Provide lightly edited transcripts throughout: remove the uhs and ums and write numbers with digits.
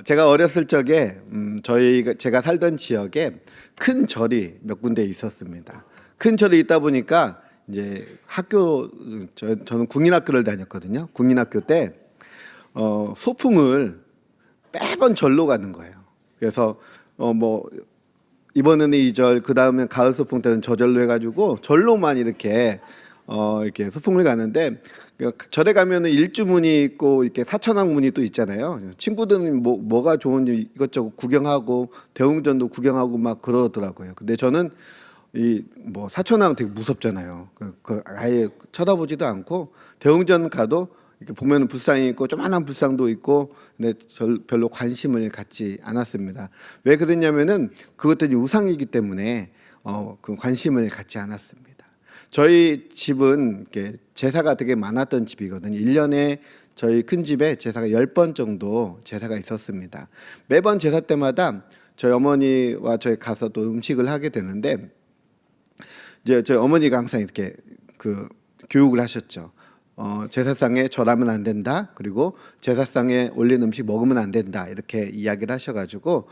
제가 어렸을 적에 제가 살던 지역에 큰 절이 몇 군데 있었습니다. 큰 절이 있다 보니까 이제 저는 국민학교를 다녔거든요. 국민학교 때 소풍을 매번 절로 가는 거예요. 그래서 뭐 이번에는 이 절, 그 다음에 가을 소풍 때는 저 절로 해가지고 절로만 이렇게 소풍을 가는데, 절에 가면은 일주문이 있고 이렇게 사천왕문이 또 있잖아요. 친구들은 뭐가 좋은지 이것저것 구경하고 대웅전도 구경하고 막 그러더라고요. 근데 저는 사천왕 되게 무섭잖아요. 아예 쳐다보지도 않고, 대웅전 가도 이렇게 보면은 불상이 있고 조만한 불상도 있고, 근데 별로 관심을 갖지 않았습니다. 왜 그랬냐면은 그것들이 우상이기 때문에 그 관심을 갖지 않았습니다. 저희 집은 이렇게 제사가 되게 많았던 집이거든요. 1년에 저희 큰 집에 제사가 10번 정도 제사가 있었습니다. 매번 제사 때마다 저희 어머니와 저희 가서 또 음식을 하게 되는데, 이제 저희 어머니가 항상 이렇게 교육을 하셨죠. 제사상에 절하면 안 된다. 그리고 제사상에 올린 음식 먹으면 안 된다. 이렇게 이야기를 하셔가지고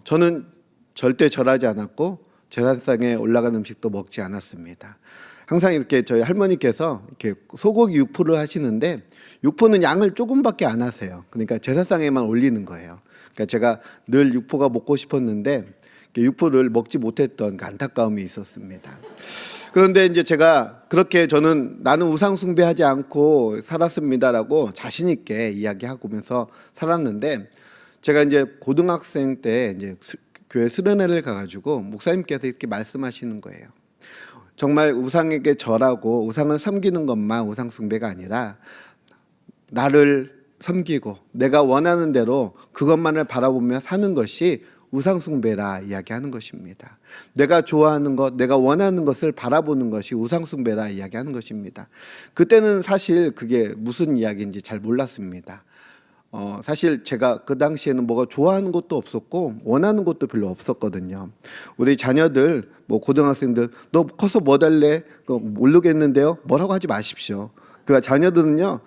저는 절대 절하지 않았고 제사상에 올라간 음식도 먹지 않았습니다. 항상 이렇게 저희 할머니께서 이렇게 소고기 육포를 하시는데, 육포는 양을 조금밖에 안 하세요. 그러니까 제사상에만 올리는 거예요. 그러니까 제가 늘 육포가 먹고 싶었는데 육포를 먹지 못했던 그 안타까움이 있었습니다. 그런데 이제 제가 그렇게 나는 우상 숭배하지 않고 살았습니다라고 자신 있게 이야기하면서 살았는데, 제가 이제 고등학생 때 이제 교회 수련회를 가가지고 목사님께서 이렇게 말씀하시는 거예요. 정말 우상에게 절하고 우상을 섬기는 것만 우상 숭배가 아니라 나를 섬기고 내가 원하는 대로 그것만을 바라보며 사는 것이 우상 숭배라 이야기하는 것입니다. 내가 좋아하는 것, 내가 원하는 것을 바라보는 것이 우상 숭배라 이야기하는 것입니다. 그때는 사실 그게 무슨 이야기인지 잘 몰랐습니다. 사실 제가 그 당시에는 뭐가 좋아하는 것도 없었고 원하는 것도 별로 없었거든요. 우리 자녀들, 고등학생들, 너 커서 뭐 달래? 모르겠는데요. 뭐라고 하지 마십시오. 그러니까 자녀들은요,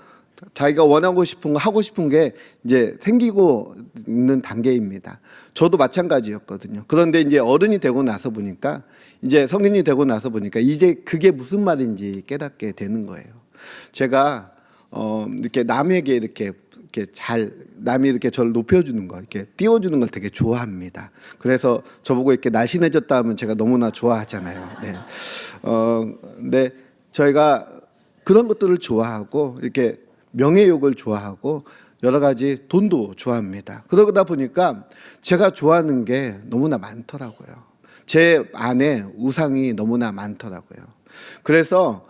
자기가 원하고 싶은 거, 하고 싶은 게 이제 생기고 있는 단계입니다. 저도 마찬가지였거든요. 그런데 이제 어른이 되고 나서 보니까, 이제 성인이 되고 나서 보니까 이제 그게 무슨 말인지 깨닫게 되는 거예요. 제가 이렇게 남에게 이렇게 남이 이렇게 저를 높여주는 거, 이렇게 띄워주는 걸 되게 좋아합니다. 그래서 저보고 이렇게 날씬해졌다 하면 제가 너무나 좋아하잖아요. 네. 근데 저희가 그런 것들을 좋아하고, 이렇게 명예욕을 좋아하고, 여러 가지 돈도 좋아합니다. 그러다 보니까 제가 좋아하는 게 너무나 많더라고요. 제 안에 우상이 너무나 많더라고요. 그래서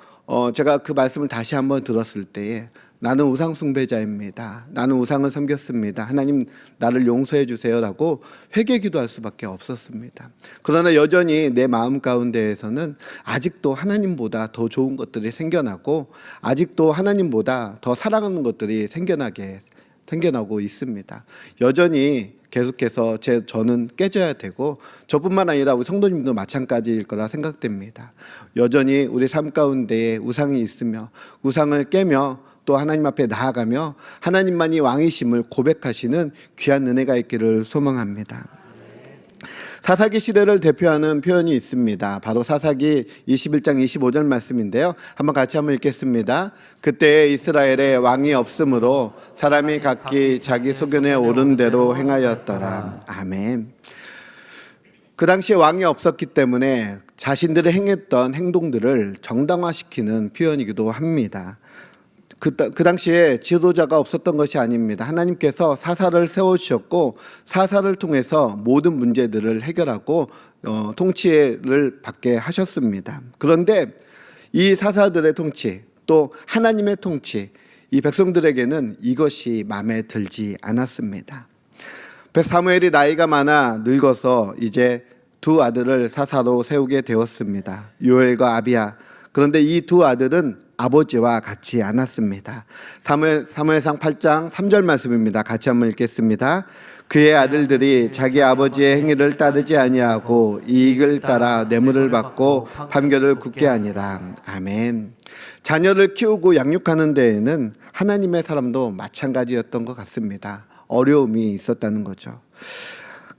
제가 그 말씀을 다시 한번 들었을 때에, 나는 우상 숭배자입니다. 나는 우상을 섬겼습니다. 하나님 나를 용서해 주세요라고 회개 기도할 수밖에 없었습니다. 그러나 여전히 내 마음 가운데에서는 아직도 하나님보다 더 좋은 것들이 생겨나고, 아직도 하나님보다 더 사랑하는 것들이 생겨나고 있습니다. 여전히 계속해서 저는 깨져야 되고, 저뿐만 아니라 우리 성도님도 마찬가지일 거라 생각됩니다. 여전히 우리 삶 가운데에 우상이 있으며 우상을 깨며 또 하나님 앞에 나아가며 하나님만이 왕이심을 고백하시는 귀한 은혜가 있기를 소망합니다. 사사기 시대를 대표하는 표현이 있습니다. 바로 사사기 21장 25절 말씀인데요. 한번 같이 읽겠습니다. 그때 이스라엘에 왕이 없으므로 사람이 각기 자기 소견에 오른 대로 행하였더라. 아멘. 그 당시에 왕이 없었기 때문에 자신들이 행했던 행동들을 정당화시키는 표현이기도 합니다. 그 당시에 지도자가 없었던 것이 아닙니다. 하나님께서 사사를 세워주셨고, 사사를 통해서 모든 문제들을 해결하고 통치를 받게 하셨습니다. 그런데 이 사사들의 통치, 또 하나님의 통치, 이 백성들에게는 이것이 마음에 들지 않았습니다. 사무엘이 나이가 많아 늙어서 이제 두 아들을 사사로 세우게 되었습니다. 요엘과 아비야. 그런데 이 두 아들은 아버지와 같지 않았습니다. 사무엘상 8장 3절 말씀입니다. 같이 한번 읽겠습니다. 그의 아들들이 자기 아버지의 행위를 따르지 아니하고 이익을 따라 뇌물을 받고 판결을 굳게 하니라. 아멘. 자녀를 키우고 양육하는 데에는 하나님의 사람도 마찬가지였던 것 같습니다. 어려움이 있었다는 거죠.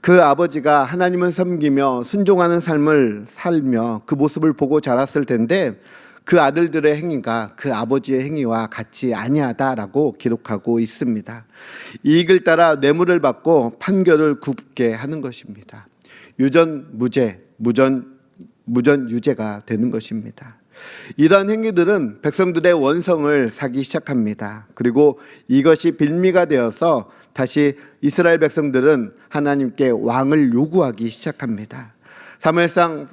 그 아버지가 하나님을 섬기며 순종하는 삶을 살며 그 모습을 보고 자랐을 텐데 그 아들들의 행위가 그 아버지의 행위와 같이 아니하다라고 기록하고 있습니다. 이익을 따라 뇌물을 받고 판결을 굽게 하는 것입니다. 유전 무죄, 무전 유죄가 되는 것입니다. 이러한 행위들은 백성들의 원성을 사기 시작합니다. 그리고 이것이 빌미가 되어서 다시 이스라엘 백성들은 하나님께 왕을 요구하기 시작합니다. 사무엘상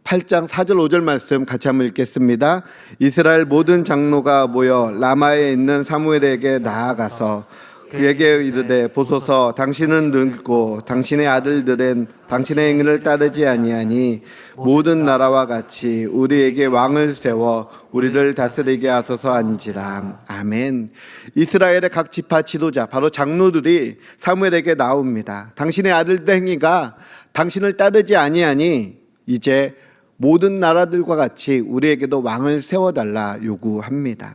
8장 4절 5절 말씀 같이 한번 읽겠습니다. 이스라엘 모든 장로가 모여 라마에 있는 사무엘에게 나아가서 그에게 이르되 보소서 당신은 늙고 당신의 아들들은 당신의 행위를 따르지 아니하니 모든 나라와 같이 우리에게 왕을 세워 우리를 다스리게 하소서 한지라. 아멘. 이스라엘의 각 지파 지도자 바로 장로들이 사무엘에게 나옵니다. 당신의 아들들의 행위가 당신을 따르지 아니하니 이제 모든 나라들과 같이 우리에게도 왕을 세워달라 요구합니다.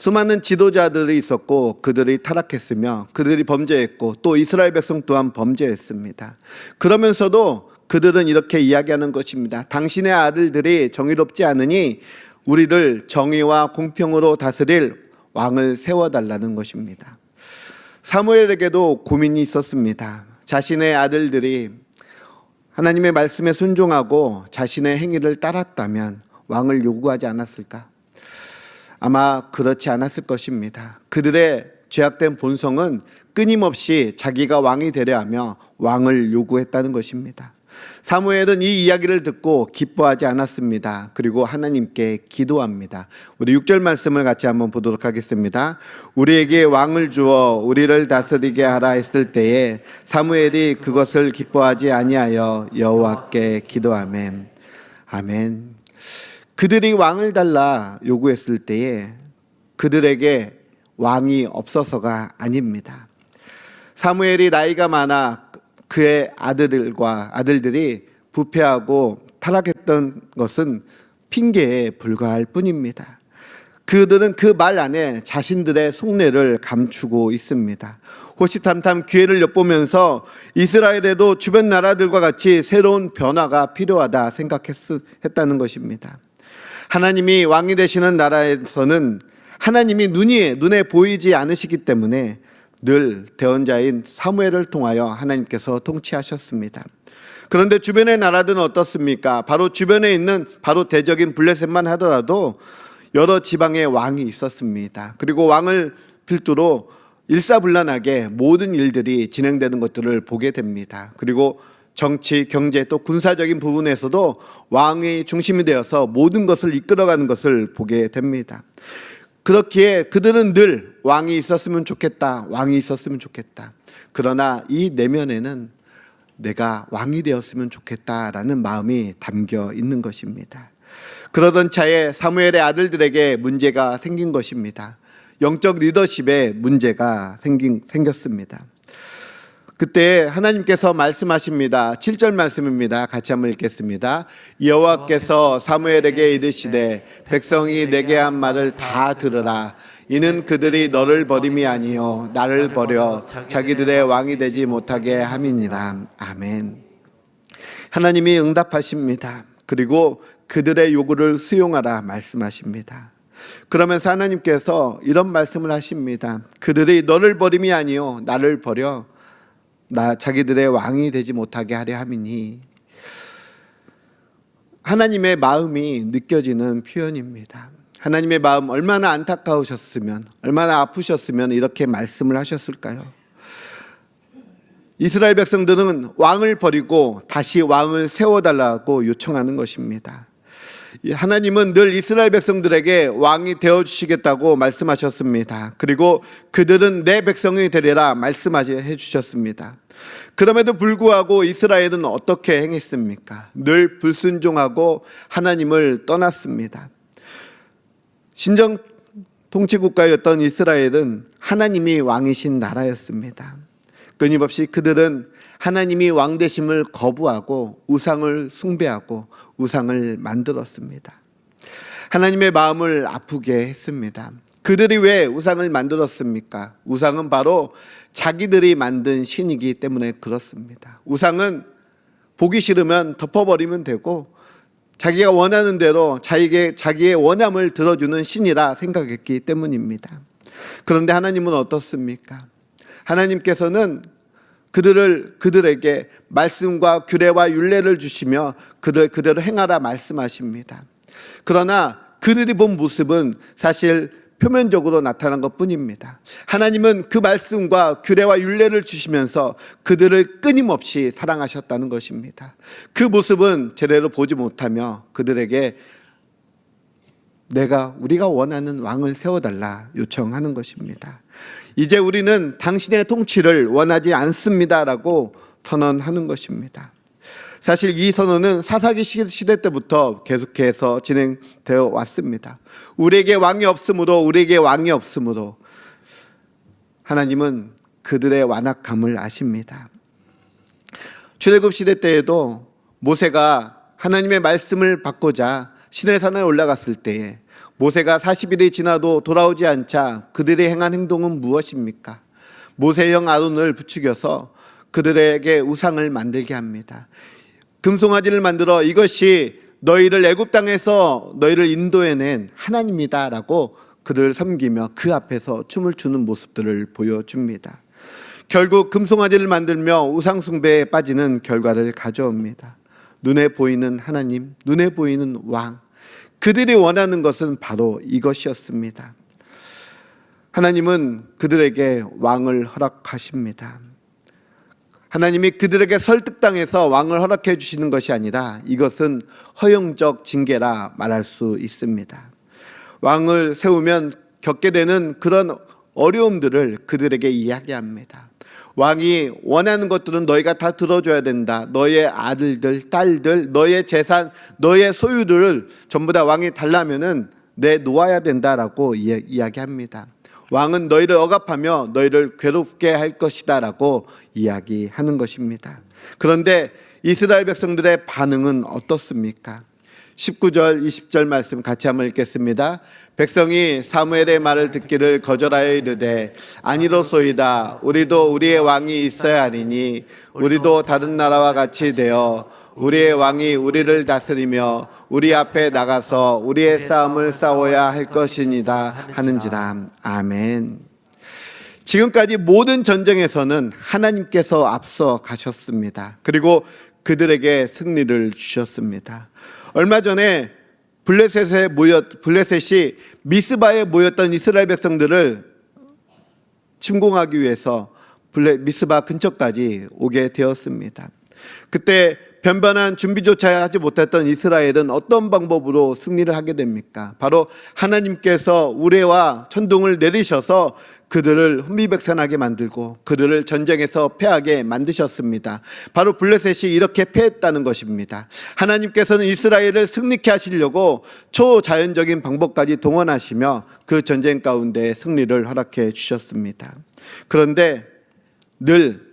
수많은 지도자들이 있었고 그들이 타락했으며 그들이 범죄했고 또 이스라엘 백성 또한 범죄했습니다. 그러면서도 그들은 이렇게 이야기하는 것입니다. 당신의 아들들이 정의롭지 않으니 우리를 정의와 공평으로 다스릴 왕을 세워달라는 것입니다. 사무엘에게도 고민이 있었습니다. 자신의 아들들이 하나님의 말씀에 순종하고 자신의 행위를 따랐다면 왕을 요구하지 않았을까? 아마 그렇지 않았을 것입니다. 그들의 죄악된 본성은 끊임없이 자기가 왕이 되려 하며 왕을 요구했다는 것입니다. 사무엘은 이 이야기를 듣고 기뻐하지 않았습니다. 그리고 하나님께 기도합니다. 우리 6절 말씀을 같이 한번 보도록 하겠습니다. 우리에게 왕을 주어 우리를 다스리게 하라 했을 때에 사무엘이 그것을 기뻐하지 아니하여 여호와께 기도하며 아멘. 그들이 왕을 달라 요구했을 때에 그들에게 왕이 없어서가 아닙니다. 사무엘이 나이가 많아 그의 아들들이 부패하고 타락했던 것은 핑계에 불과할 뿐입니다. 그들은 그 말 안에 자신들의 속내를 감추고 있습니다. 호시탐탐 기회를 엿보면서 이스라엘에도 주변 나라들과 같이 새로운 변화가 필요하다 생각했다는 것입니다. 하나님이 왕이 되시는 나라에서는 하나님이 눈에 보이지 않으시기 때문에 늘 대언자인 사무엘을 통하여 하나님께서 통치하셨습니다. 그런데 주변의 나라들은 어떻습니까? 바로 주변에 있는 바로 대적인 블레셋만 하더라도 여러 지방의 왕이 있었습니다. 그리고 왕을 필두로 일사불란하게 모든 일들이 진행되는 것들을 보게 됩니다. 그리고 정치, 경제 또 군사적인 부분에서도 왕이 중심이 되어서 모든 것을 이끌어가는 것을 보게 됩니다. 그렇기에 그들은 늘 왕이 있었으면 좋겠다, 왕이 있었으면 좋겠다. 그러나 이 내면에는 내가 왕이 되었으면 좋겠다라는 마음이 담겨 있는 것입니다. 그러던 차에 사무엘의 아들들에게 문제가 생긴 것입니다. 영적 리더십에 문제가 생겼습니다. 그때 하나님께서 말씀하십니다. 7절 말씀입니다. 같이 한번 읽겠습니다. 여호와께서 사무엘에게 이르시되 백성이 내게 한 말을 다 들으라. 이는 그들이 너를 버림이 아니요 나를 버려 자기들의 왕이 되지 못하게 함이니라. 아멘. 하나님이 응답하십니다. 그리고 그들의 요구를 수용하라 말씀하십니다. 그러면서 하나님께서 이런 말씀을 하십니다. 그들이 너를 버림이 아니요 나를 버려 자기들의 왕이 되지 못하게 하려 함이니. 하나님의 마음이 느껴지는 표현입니다. 하나님의 마음 얼마나 안타까우셨으면, 얼마나 아프셨으면 이렇게 말씀을 하셨을까요? 이스라엘 백성들은 왕을 버리고 다시 왕을 세워달라고 요청하는 것입니다. 하나님은 늘 이스라엘 백성들에게 왕이 되어주시겠다고 말씀하셨습니다. 그리고 그들은 내 백성이 되리라 말씀해 주셨습니다. 그럼에도 불구하고 이스라엘은 어떻게 행했습니까? 늘 불순종하고 하나님을 떠났습니다. 신정 통치국가였던 이스라엘은 하나님이 왕이신 나라였습니다. 끊임없이 그들은 하나님이 왕 되심을 거부하고 우상을 숭배하고 우상을 만들었습니다. 하나님의 마음을 아프게 했습니다. 그들이 왜 우상을 만들었습니까? 우상은 바로 자기들이 만든 신이기 때문에 그렇습니다. 우상은 보기 싫으면 덮어버리면 되고 자기가 원하는 대로 자기의 원함을 들어주는 신이라 생각했기 때문입니다. 그런데 하나님은 어떻습니까? 하나님께서는 그들에게 말씀과 규례와 율례를 주시며 그대로 행하라 말씀하십니다. 그러나 그들이 본 모습은 사실 표면적으로 나타난 것뿐입니다. 하나님은 그 말씀과 규례와 율례를 주시면서 그들을 끊임없이 사랑하셨다는 것입니다. 그 모습은 제대로 보지 못하며 그들에게 우리가 원하는 왕을 세워달라 요청하는 것입니다. 이제 우리는 당신의 통치를 원하지 않습니다라고 선언하는 것입니다. 사실 이 선언은 사사기 시대 때부터 계속해서 진행되어 왔습니다. 우리에게 왕이 없으므로 하나님은 그들의 완악함을 아십니다. 출애굽 시대 때에도 모세가 하나님의 말씀을 받고자 시내산에 올라갔을 때에 모세가 40일이 지나도 돌아오지 않자 그들이 행한 행동은 무엇입니까? 모세의 형 아론을 부추겨서 그들에게 우상을 만들게 합니다. 금송아지를 만들어 이것이 너희를 애굽 땅에서 너희를 인도해낸 하나님이다라고 그를 섬기며 그 앞에서 춤을 추는 모습들을 보여줍니다. 결국 금송아지를 만들며 우상 숭배에 빠지는 결과를 가져옵니다. 눈에 보이는 하나님, 눈에 보이는 왕, 그들이 원하는 것은 바로 이것이었습니다. 하나님은 그들에게 왕을 허락하십니다. 하나님이 그들에게 설득당해서 왕을 허락해 주시는 것이 아니라 이것은 허용적 징계라 말할 수 있습니다. 왕을 세우면 겪게 되는 그런 어려움들을 그들에게 이야기합니다. 왕이 원하는 것들은 너희가 다 들어줘야 된다. 너의 아들들, 딸들, 너의 재산, 너의 소유들을 전부 다 왕이 달라면은 내놓아야 된다라고 이야기합니다. 왕은 너희를 억압하며 너희를 괴롭게 할 것이다 라고 이야기하는 것입니다. 그런데 이스라엘 백성들의 반응은 어떻습니까? 19절 20절 말씀 같이 한번 읽겠습니다. 백성이 사무엘의 말을 듣기를 거절하여 이르되 아니로소이다. 우리도 우리의 왕이 있어야 하리니 우리도 다른 나라와 같이 되어 우리의 왕이 우리를 다스리며 우리 앞에 나가서 우리의 싸움을 싸워야 할 것이니이다 하는지라. 아멘. 지금까지 모든 전쟁에서는 하나님께서 앞서 가셨습니다. 그리고 그들에게 승리를 주셨습니다. 얼마 전에 블레셋이 미스바에 모였던 이스라엘 백성들을 침공하기 위해서 미스바 근처까지 오게 되었습니다. 그때 변변한 준비조차 하지 못했던 이스라엘은 어떤 방법으로 승리를 하게 됩니까? 바로 하나님께서 우레와 천둥을 내리셔서 그들을 혼비백산하게 만들고 그들을 전쟁에서 패하게 만드셨습니다. 바로 블레셋이 이렇게 패했다는 것입니다. 하나님께서는 이스라엘을 승리케 하시려고 초자연적인 방법까지 동원하시며 그 전쟁 가운데 승리를 허락해 주셨습니다. 그런데 늘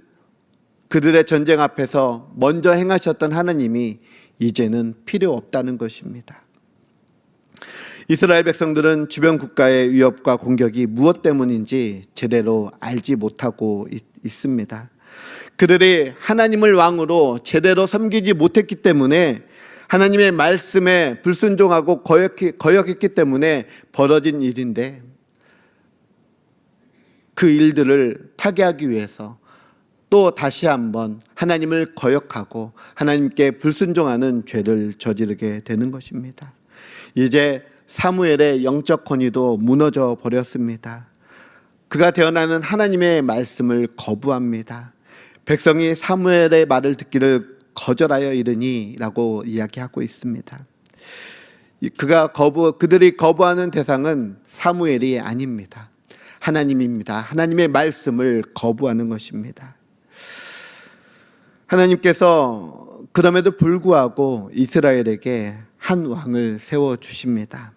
그들의 전쟁 앞에서 먼저 행하셨던 하나님이 이제는 필요 없다는 것입니다. 이스라엘 백성들은 주변 국가의 위협과 공격이 무엇 때문인지 제대로 알지 못하고 있습니다. 그들이 하나님을 왕으로 제대로 섬기지 못했기 때문에 하나님의 말씀에 불순종하고 거역했기 때문에 벌어진 일인데 그 일들을 타개하기 위해서 또 다시 한번 하나님을 거역하고 하나님께 불순종하는 죄를 저지르게 되는 것입니다. 이제 사무엘의 영적 권위도 무너져 버렸습니다. 그가 되어나는 하나님의 말씀을 거부합니다. 백성이 사무엘의 말을 듣기를 거절하여 이르니 라고 이야기하고 있습니다. 그들이 거부하는 대상은 사무엘이 아닙니다. 하나님입니다. 하나님의 말씀을 거부하는 것입니다. 하나님께서 그럼에도 불구하고 이스라엘에게 한 왕을 세워주십니다.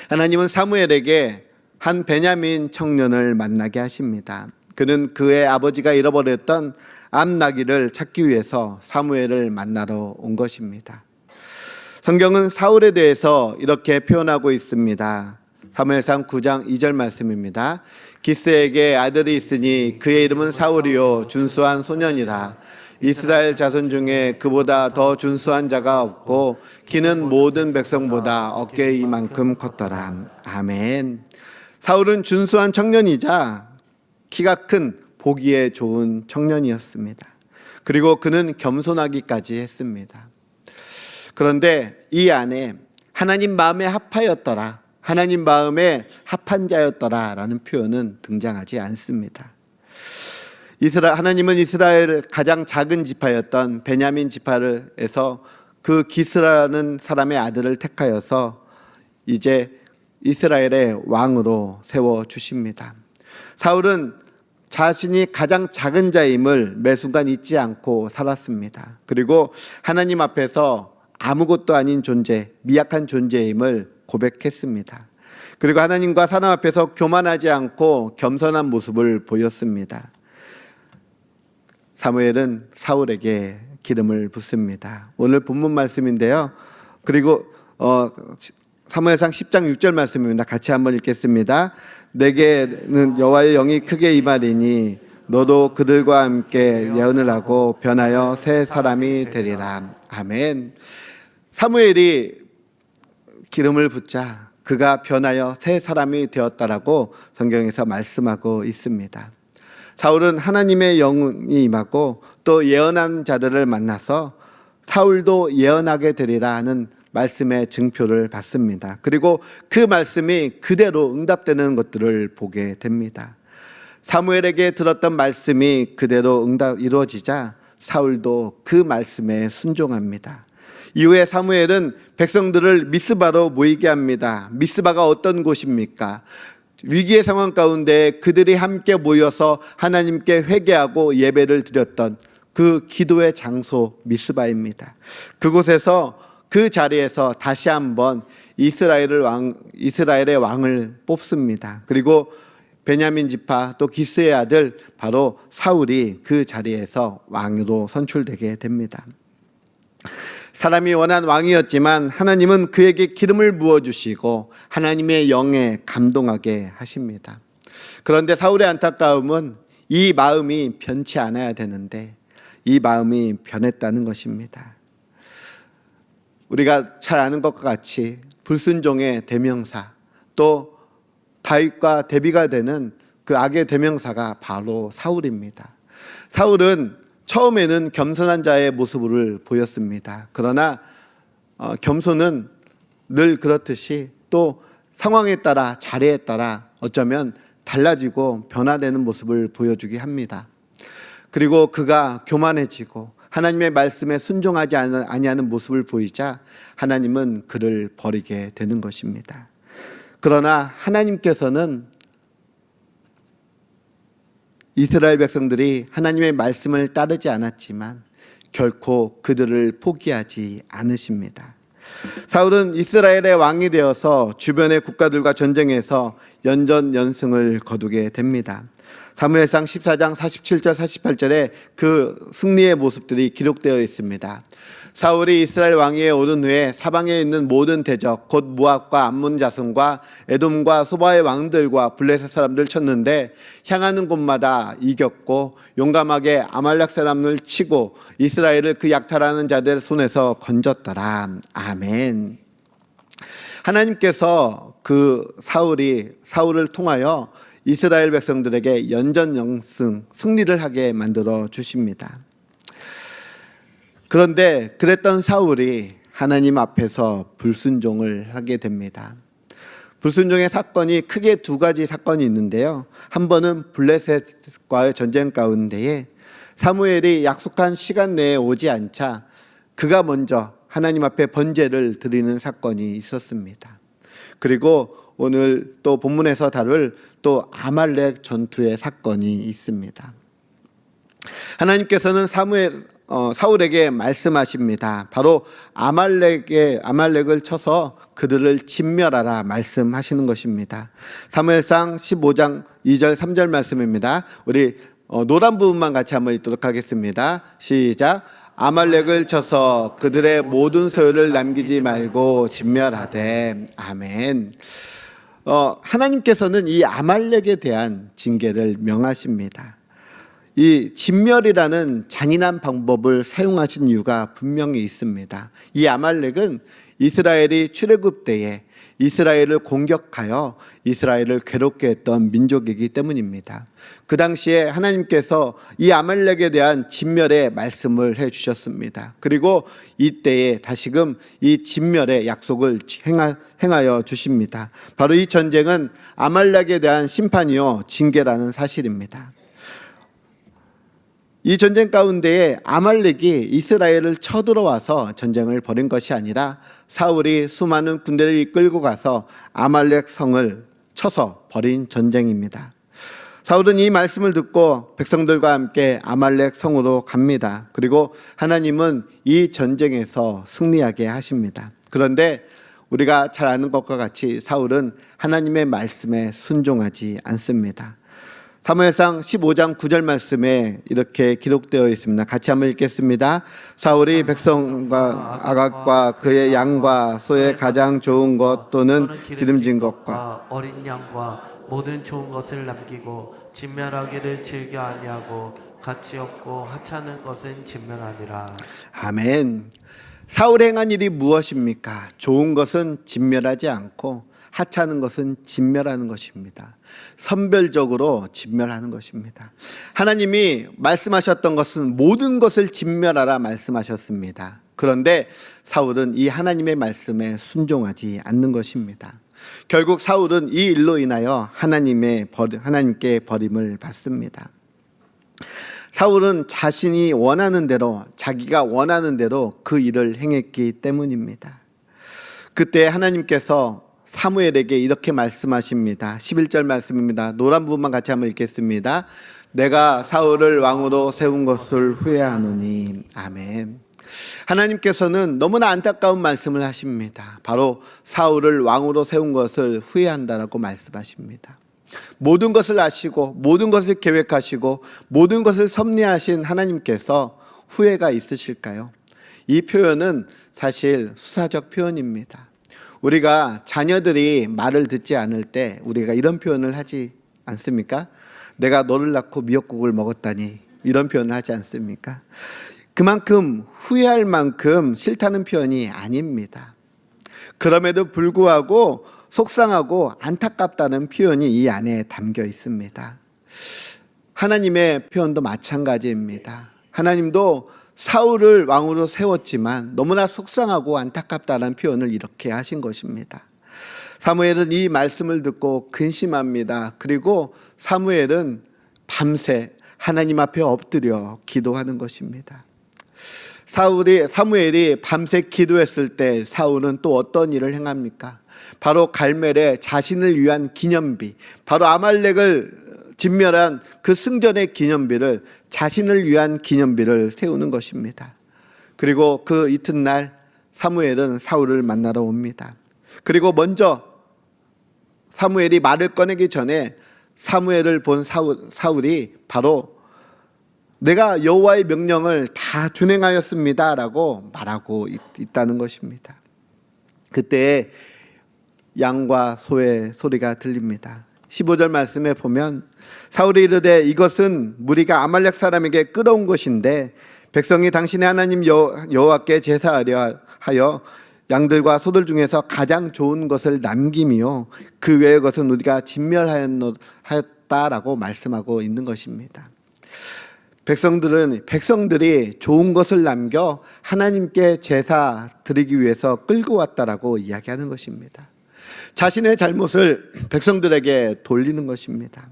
하나님은 사무엘에게 한 베냐민 청년을 만나게 하십니다. 그는 그의 아버지가 잃어버렸던 암나기를 찾기 위해서 사무엘을 만나러 온 것입니다. 성경은 사울에 대해서 이렇게 표현하고 있습니다. 사무엘상 9장 2절 말씀입니다. 기스에게 아들이 있으니 그의 이름은 사울이요 준수한 소년이라. 이스라엘 자손 중에 그보다 더 준수한 자가 없고 키는 모든 백성보다 어깨에 이만큼 컸더라. 아멘. 사울은 준수한 청년이자 키가 큰 보기에 좋은 청년이었습니다. 그리고 그는 겸손하기까지 했습니다. 그런데 이 안에 하나님 마음에 합하였더라, 하나님 마음에 합한 자였더라 라는 표현은 등장하지 않습니다. 하나님은 이스라엘 가장 작은 지파였던 베냐민 지파에서 그 기스라는 사람의 아들을 택하여서 이제 이스라엘의 왕으로 세워주십니다. 사울은 자신이 가장 작은 자임을 매 순간 잊지 않고 살았습니다. 그리고 하나님 앞에서 아무것도 아닌 존재, 미약한 존재임을 고백했습니다. 그리고 하나님과 사람 앞에서 교만하지 않고 겸손한 모습을 보였습니다. 사무엘은 사울에게 기름을 붓습니다. 오늘 본문 말씀인데요. 그리고 사무엘상 10장 6절 말씀입니다. 같이 한번 읽겠습니다. 내게는 여호와의 영이 크게 임하리니 너도 그들과 함께 예언을 하고 변하여 새 사람이 되리라. 아멘. 사무엘이 기름을 붓자 그가 변하여 새 사람이 되었다라고 성경에서 말씀하고 있습니다. 사울은 하나님의 영이 임하고 또 예언한 자들을 만나서 사울도 예언하게 되리라 하는 말씀의 증표를 받습니다. 그리고 그 말씀이 그대로 응답되는 것들을 보게 됩니다. 사무엘에게 들었던 말씀이 그대로 이루어지자 사울도 그 말씀에 순종합니다. 이후에 사무엘은 백성들을 미스바로 모이게 합니다. 미스바가 어떤 곳입니까? 위기의 상황 가운데 그들이 함께 모여서 하나님께 회개하고 예배를 드렸던 그 기도의 장소 미스바입니다. 그곳에서 그 자리에서 다시 한번 이스라엘의 왕을 뽑습니다. 그리고 베냐민 지파 또 기스의 아들 바로 사울이 그 자리에서 왕으로 선출되게 됩니다. 사람이 원한 왕이었지만 하나님은 그에게 기름을 부어주시고 하나님의 영에 감동하게 하십니다. 그런데 사울의 안타까움은 이 마음이 변치 않아야 되는데 이 마음이 변했다는 것입니다. 우리가 잘 아는 것과 같이 불순종의 대명사, 또 다윗과 대비가 되는 그 악의 대명사가 바로 사울입니다. 사울은 처음에는 겸손한 자의 모습을 보였습니다. 그러나 겸손은 늘 그렇듯이 또 상황에 따라 자리에 따라 어쩌면 달라지고 변화되는 모습을 보여주게 합니다. 그리고 그가 교만해지고 하나님의 말씀에 순종하지 아니하는 모습을 보이자 하나님은 그를 버리게 되는 것입니다. 그러나 하나님께서는 이스라엘 백성들이 하나님의 말씀을 따르지 않았지만 결코 그들을 포기하지 않으십니다. 사울은 이스라엘의 왕이 되어서 주변의 국가들과 전쟁에서 연전연승을 거두게 됩니다. 사무엘상 14장 47절 48절에 그 승리의 모습들이 기록되어 있습니다. 사울이 이스라엘 왕위에 오른 후에 사방에 있는 모든 대적 곧 모압과 암몬 자손과 에돔과 소바의 왕들과 블레셋 사람들 쳤는데 향하는 곳마다 이겼고 용감하게 아말렉 사람을 치고 이스라엘을 그 약탈하는 자들 손에서 건졌더라. 아멘. 하나님께서 그 사울을 통하여 이스라엘 백성들에게 연전연승 승리를 하게 만들어 주십니다. 그런데 그랬던 사울이 하나님 앞에서 불순종을 하게 됩니다. 불순종의 사건이 크게 두 가지 사건이 있는데요. 한 번은 블레셋과의 전쟁 가운데에 사무엘이 약속한 시간 내에 오지 않자 그가 먼저 하나님 앞에 번제를 드리는 사건이 있었습니다. 그리고 오늘 또 본문에서 다룰 또 아말렉 전투의 사건이 있습니다. 하나님께서는 사울에게 말씀하십니다. 바로 아말렉을 쳐서 그들을 진멸하라 말씀하시는 것입니다. 사무엘상 15장 2절 3절 말씀입니다. 우리 노란 부분만 같이 한번 읽도록 하겠습니다. 시작. 아말렉을 쳐서 그들의 모든 소유를 남기지 말고 진멸하되. 아멘. 하나님께서는 이 아말렉에 대한 징계를 명하십니다. 이 진멸이라는 잔인한 방법을 사용하신 이유가 분명히 있습니다. 이 아말렉은 이스라엘이 출애굽 때에 이스라엘을 공격하여 이스라엘을 괴롭게 했던 민족이기 때문입니다. 그 당시에 하나님께서 이 아말렉에 대한 진멸의 말씀을 해주셨습니다. 그리고 이때에 다시금 이 진멸의 약속을 행하여 주십니다. 바로 이 전쟁은 아말렉에 대한 심판이요 징계라는 사실입니다. 이 전쟁 가운데에 아말렉이 이스라엘을 쳐들어와서 전쟁을 벌인 것이 아니라 사울이 수많은 군대를 이끌고 가서 아말렉 성을 쳐서 벌인 전쟁입니다. 사울은 이 말씀을 듣고 백성들과 함께 아말렉 성으로 갑니다. 그리고 하나님은 이 전쟁에서 승리하게 하십니다. 그런데 우리가 잘 아는 것과 같이 사울은 하나님의 말씀에 순종하지 않습니다. 사무엘상 15장 9절 말씀에 이렇게 기록되어 있습니다. 같이 한번 읽겠습니다. 사울이 백성과 아각과 그의 양과 소의 가장 좋은 것 또는 기름진 것과 어린 양과 모든 좋은 것을 남기고 진멸하기를 즐겨 아니하고 가치 없고 하찮은 것은 진멸하니라. 아멘. 사울이 행한 일이 무엇입니까? 좋은 것은 진멸하지 않고 하찮은 것은 진멸하는 것입니다. 선별적으로 진멸하는 것입니다. 하나님이 말씀하셨던 것은 모든 것을 진멸하라 말씀하셨습니다. 그런데 사울은 이 하나님의 말씀에 순종하지 않는 것입니다. 결국 사울은 이 일로 인하여 하나님께 버림을 받습니다. 사울은 자신이 원하는 대로, 자기가 원하는 대로 그 일을 행했기 때문입니다. 그때 하나님께서 사무엘에게 이렇게 말씀하십니다. 11절 말씀입니다. 노란 부분만 같이 한번 읽겠습니다. 내가 사울을 왕으로 세운 것을 후회하노니. 아멘. 하나님께서는 너무나 안타까운 말씀을 하십니다. 바로 사울을 왕으로 세운 것을 후회한다라고 말씀하십니다. 모든 것을 아시고 모든 것을 계획하시고 모든 것을 섭리하신 하나님께서 후회가 있으실까요? 이 표현은 사실 수사적 표현입니다. 우리가 자녀들이 말을 듣지 않을 때 우리가 이런 표현을 하지 않습니까? 내가 너를 낳고 미역국을 먹었다니, 이런 표현을 하지 않습니까? 그만큼 후회할 만큼 싫다는 표현이 아닙니다. 그럼에도 불구하고 속상하고 안타깝다는 표현이 이 안에 담겨 있습니다. 하나님의 표현도 마찬가지입니다. 하나님도 사울을 왕으로 세웠지만 너무나 속상하고 안타깝다는 표현을 이렇게 하신 것입니다. 사무엘은 이 말씀을 듣고 근심합니다. 그리고 사무엘은 밤새 하나님 앞에 엎드려 기도하는 것입니다. 사무엘이 밤새 기도했을 때 사울은 또 어떤 일을 행합니까? 바로 갈멜에 자신을 위한 기념비, 바로 아말렉을 진멸한 그 승전의 기념비를, 자신을 위한 기념비를 세우는 것입니다. 그리고 그 이튿날 사무엘은 사울을 만나러 옵니다. 그리고 먼저 사무엘이 말을 꺼내기 전에 사무엘을 본 사울이 바로 내가 여호와의 명령을 다 준행하였습니다 라고 말하고 있다는 것입니다. 그때 양과 소의 소리가 들립니다. 15절 말씀에 보면 사울이 이르되 이것은 무리가 아말렉 사람에게 끌어온 것인데 백성이 당신의 하나님 여호와께 제사하려 하여 양들과 소들 중에서 가장 좋은 것을 남김이요 그 외의 것은 우리가 진멸하였다라고 말씀하고 있는 것입니다. 백성들이 좋은 것을 남겨 하나님께 제사 드리기 위해서 끌고 왔다라고 이야기하는 것입니다. 자신의 잘못을 백성들에게 돌리는 것입니다.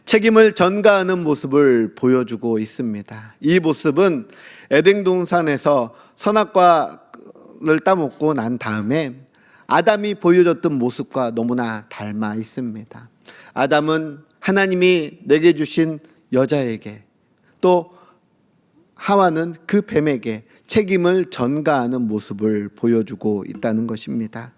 책임을 전가하는 모습을 보여주고 있습니다. 이 모습은 에덴 동산에서 선악과를 따먹고 난 다음에 아담이 보여줬던 모습과 너무나 닮아 있습니다. 아담은 하나님이 내게 주신 여자에게, 또 하와는 그 뱀에게 책임을 전가하는 모습을 보여주고 있다는 것입니다.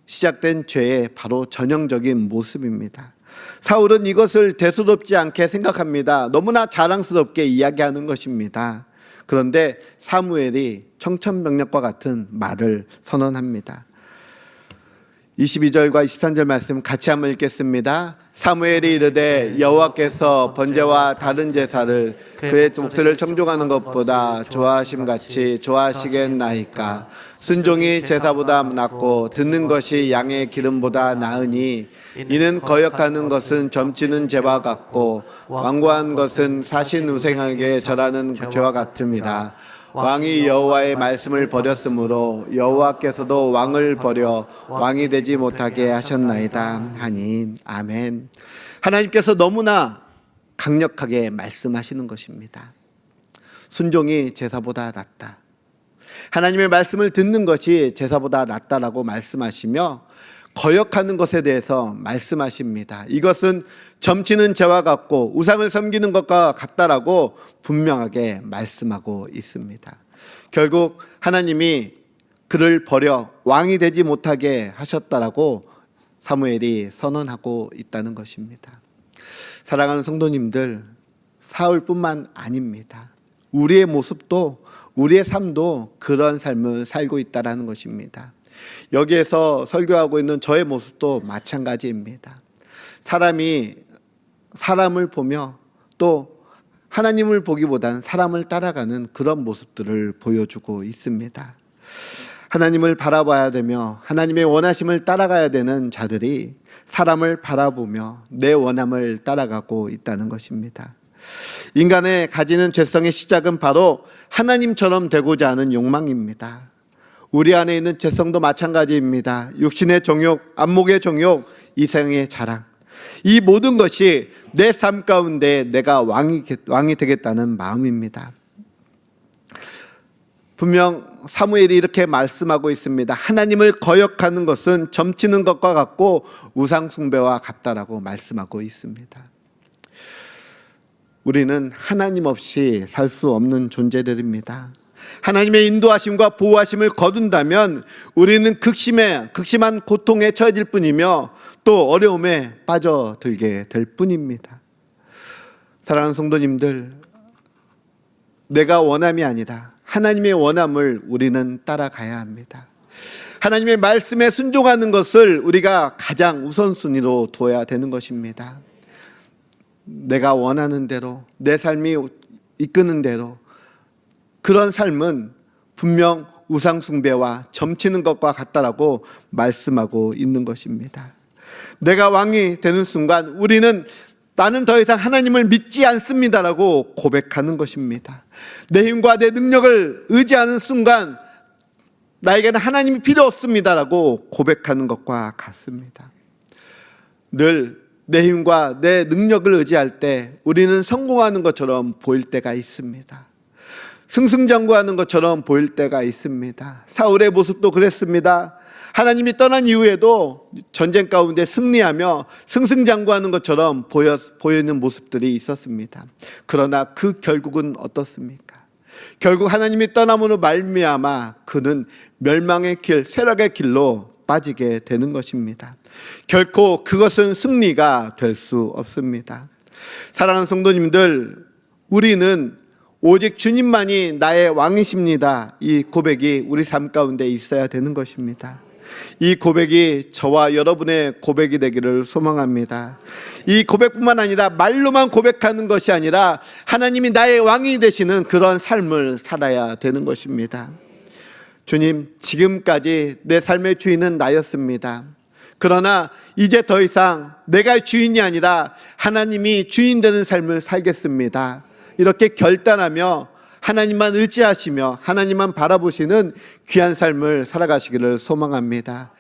시작된 죄의 바로 전형적인 모습입니다. 사울은 이것을 대수롭지 않게 생각합니다. 너무나 자랑스럽게 이야기하는 것입니다. 그런데 사무엘이 청천벽력과 같은 말을 선언합니다. 22절과 23절 말씀 같이 한번 읽겠습니다. 사무엘이 이르되 여호와께서 번제와 다른 제사를 그의 목소리를 청종하는 것보다 좋아하심같이 좋아하시겠나이까. 순종이 제사보다 낫고 듣는 것이 양의 기름보다 나으니 이는 거역하는 것은 점치는 죄와 같고 완고한 것은 사신 우생에게 절하는 죄와 같습니다. 왕이 여호와의 말씀을 버렸으므로 여호와께서도 왕을 버려 왕이 되지 못하게 하셨나이다 하니. 아멘. 하나님께서 너무나 강력하게 말씀하시는 것입니다. 순종이 제사보다 낫다. 하나님의 말씀을 듣는 것이 제사보다 낫다라고 말씀하시며 거역하는 것에 대해서 말씀하십니다. 이것은 점치는 죄와 같고 우상을 섬기는 것과 같다라고 분명하게 말씀하고 있습니다. 결국 하나님이 그를 버려 왕이 되지 못하게 하셨다라고 사무엘이 선언하고 있다는 것입니다. 사랑하는 성도님들, 사울뿐만 아닙니다. 우리의 모습도 우리의 삶도 그런 삶을 살고 있다는 것입니다. 여기에서 설교하고 있는 저의 모습도 마찬가지입니다. 사람이 사람을 보며 또 하나님을 보기보다는 사람을 따라가는 그런 모습들을 보여주고 있습니다. 하나님을 바라봐야 되며 하나님의 원하심을 따라가야 되는 자들이 사람을 바라보며 내 원함을 따라가고 있다는 것입니다. 인간의 가지는 죄성의 시작은 바로 하나님처럼 되고자 하는 욕망입니다. 우리 안에 있는 죄성도 마찬가지입니다. 육신의 정욕, 안목의 정욕, 이생의 자랑, 이 모든 것이 내 삶 가운데 내가 왕이 되겠다는 마음입니다. 분명 사무엘이 이렇게 말씀하고 있습니다. 하나님을 거역하는 것은 점치는 것과 같고 우상 숭배와 같다라고 말씀하고 있습니다. 우리는 하나님 없이 살 수 없는 존재들입니다. 하나님의 인도하심과 보호하심을 거둔다면 우리는 극심한 고통에 처해질 뿐이며 또 어려움에 빠져들게 될 뿐입니다. 사랑하는 성도님들, 내가 원함이 아니라 하나님의 원함을 우리는 따라가야 합니다. 하나님의 말씀에 순종하는 것을 우리가 가장 우선순위로 둬야 되는 것입니다. 내가 원하는 대로, 내 삶이 이끄는 대로, 그런 삶은 분명 우상숭배와 점치는 것과 같다라고 말씀하고 있는 것입니다. 내가 왕이 되는 순간 우리는 나는 더 이상 하나님을 믿지 않습니다라고 고백하는 것입니다. 내 힘과 내 능력을 의지하는 순간 나에게는 하나님이 필요 없습니다라고 고백하는 것과 같습니다. 늘 내 힘과 내 능력을 의지할 때 우리는 성공하는 것처럼 보일 때가 있습니다. 승승장구하는 것처럼 보일 때가 있습니다. 사울의 모습도 그랬습니다. 하나님이 떠난 이후에도 전쟁 가운데 승리하며 승승장구하는 것처럼 보이는 모습들이 있었습니다. 그러나 그 결국은 어떻습니까? 결국 하나님이 떠남으로 말미암아 그는 멸망의 길, 쇠락의 길로 빠지게 되는 것입니다. 결코 그것은 승리가 될 수 없습니다. 사랑하는 성도님들, 우리는 오직 주님만이 나의 왕이십니다. 이 고백이 우리 삶 가운데 있어야 되는 것입니다. 이 고백이 저와 여러분의 고백이 되기를 소망합니다. 이 고백뿐만 아니라 말로만 고백하는 것이 아니라 하나님이 나의 왕이 되시는 그런 삶을 살아야 되는 것입니다. 주님, 지금까지 내 삶의 주인은 나였습니다. 그러나 이제 더 이상 내가 주인이 아니라 하나님이 주인 되는 삶을 살겠습니다. 이렇게 결단하며 하나님만 의지하시며 하나님만 바라보시는 귀한 삶을 살아가시기를 소망합니다.